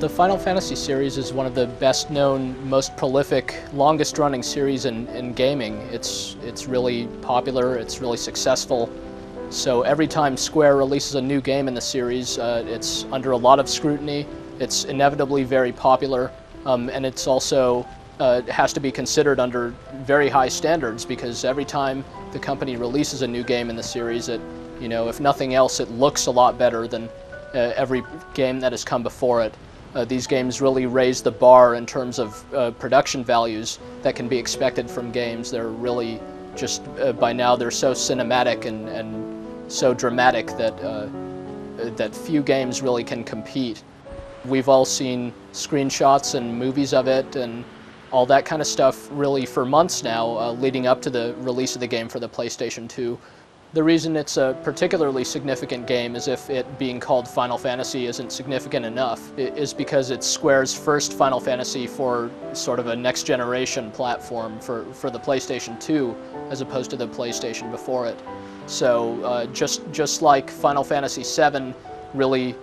The Final Fantasy series is one of the best known, most prolific, longest running series in gaming. It's really popular, it's really successful. So every time Square releases a new game in the series, it's under a lot of scrutiny, it's inevitably very popular, and it's also has to be considered under very high standards, because every time the company releases a new game in the series, if nothing else, it looks a lot better than every game that has come before it. These games really raise the bar in terms of production values that can be expected from games. They're really just, by now, they're so cinematic and so dramatic that few games really can compete. We've all seen screenshots and movies of it and all that kind of stuff really for months now, leading up to the release of the game for the PlayStation 2. The reason it's a particularly significant game, as if it being called Final Fantasy isn't significant enough, is because it's Square's first Final Fantasy for sort of a next-generation platform for the PlayStation 2, as opposed to the PlayStation before it. So just like Final Fantasy VII really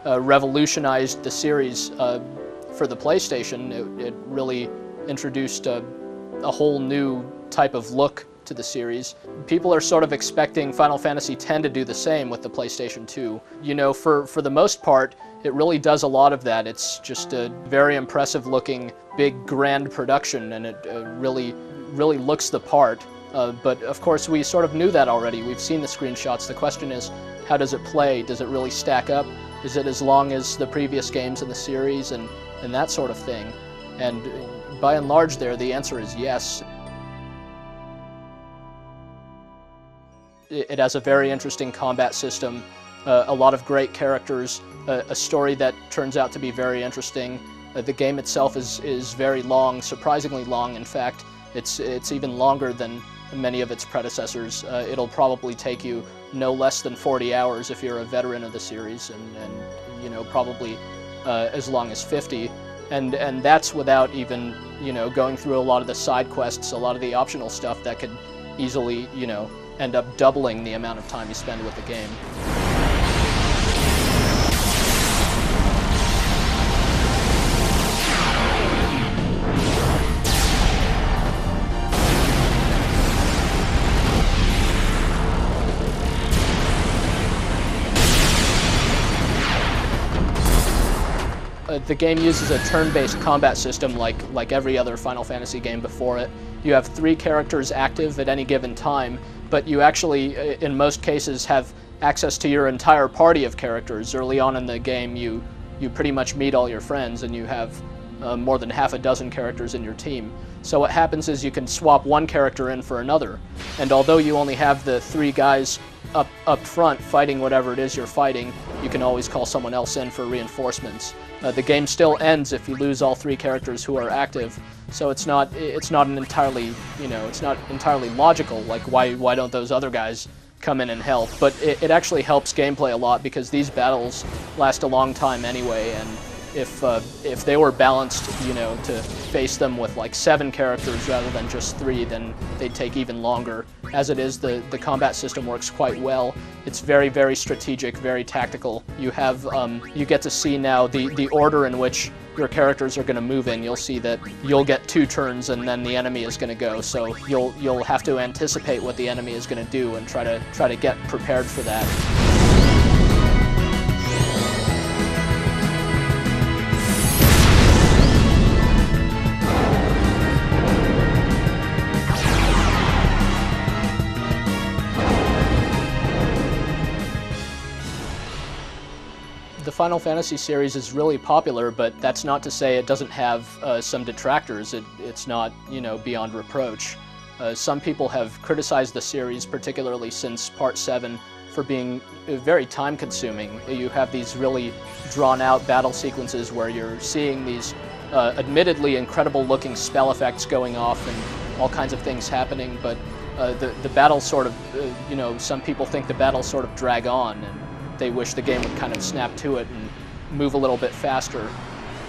revolutionized the series for the PlayStation, it really introduced a whole new type of look to the series. People are sort of expecting Final Fantasy X to do the same with the PlayStation 2. You know, for the most part, it really does a lot of that. It's just a very impressive looking, big, grand production, and it really looks the part. But of course, we sort of knew that already. We've seen the screenshots. The question is, how does it play? Does it really stack up? Is it as long as the previous games in the series and that sort of thing? And by and large there, the answer is yes. It has a very interesting combat system, a lot of great characters, a story that turns out to be very interesting. The game itself is very long, surprisingly long. In fact, it's even longer than many of its predecessors. It'll probably take you no less than 40 hours if you're a veteran of the series, and probably as long as 50. And that's without even going through a lot of the side quests, a lot of the optional stuff that could easily end up doubling the amount of time you spend with the game. The game uses a turn-based combat system like every other Final Fantasy game before it. You have 3 characters active at any given time, but you actually, in most cases, have access to your entire party of characters. Early on in the game, you pretty much meet all your friends, and you have more than half a dozen characters in your team. So what happens is you can swap one character in for another, and although you only have the 3 guys up front fighting whatever it is you're fighting, you can always call someone else in for reinforcements. The game still ends if you lose all 3 characters who are active, so it's not entirely logical. Like why don't those other guys come in and help? But it actually helps gameplay a lot, because these battles last a long time anyway, and if they were balanced, to face them with like 7 characters rather than just 3, then they'd take even longer. As it is, the combat system works quite well. It's very, very strategic, very tactical. You have you get to see now the order in which your characters are going to move in. You'll see that you'll get 2 turns and then the enemy is going to go. So you'll have to anticipate what the enemy is going to do and try to get prepared for that. The Final Fantasy series is really popular, but that's not to say it doesn't have some detractors. It's not, beyond reproach. Some people have criticized the series, particularly since Part 7, for being very time-consuming. You have these really drawn-out battle sequences where you're seeing these admittedly incredible-looking spell effects going off and all kinds of things happening, but the battles sort of, some people think the battles sort of drag on, and they wish the game would kind of snap to it and move a little bit faster.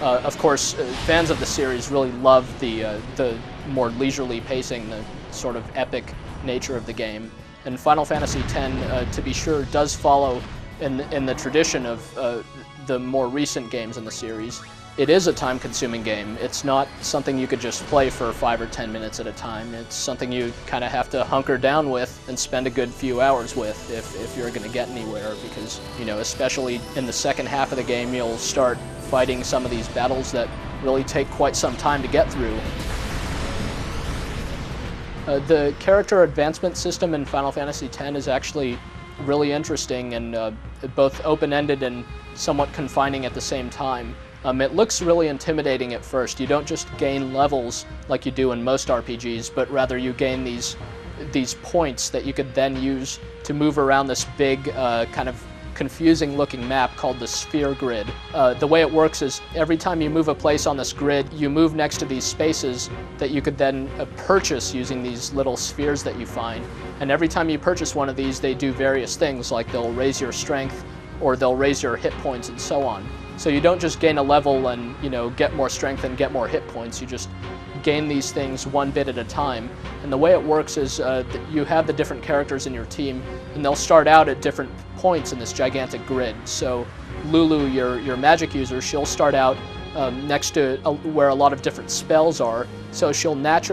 Of course, fans of the series really love the more leisurely pacing, the sort of epic nature of the game. And Final Fantasy X, to be sure, does follow in the tradition of the more recent games in the series. it is a time-consuming game. It's not something you could just play for 5 or 10 minutes at a time. It's something you kind of have to hunker down with and spend a good few hours with if you're going to get anywhere, because, you know, especially in the second half of the game, you'll start fighting some of these battles that really take quite some time to get through. The character advancement system in Final Fantasy X is actually really interesting and both open-ended and somewhat confining at the same time. It looks really intimidating at first. You don't just gain levels like you do in most RPGs, but rather you gain these points that you could then use to move around this big kind of confusing looking map called the sphere grid. The way it works is every time you move a place on this grid, you move next to these spaces that you could then purchase using these little spheres that you find. And every time you purchase one of these, they do various things, like they'll raise your strength or they'll raise your hit points and so on. So you don't just gain a level and, you know, get more strength and get more hit points. You just gain these things one bit at a time. And the way it works is you have the different characters in your team, and they'll start out at different points in this gigantic grid. So Lulu, your magic user, she'll start out next to where a lot of different spells are. So she'll naturally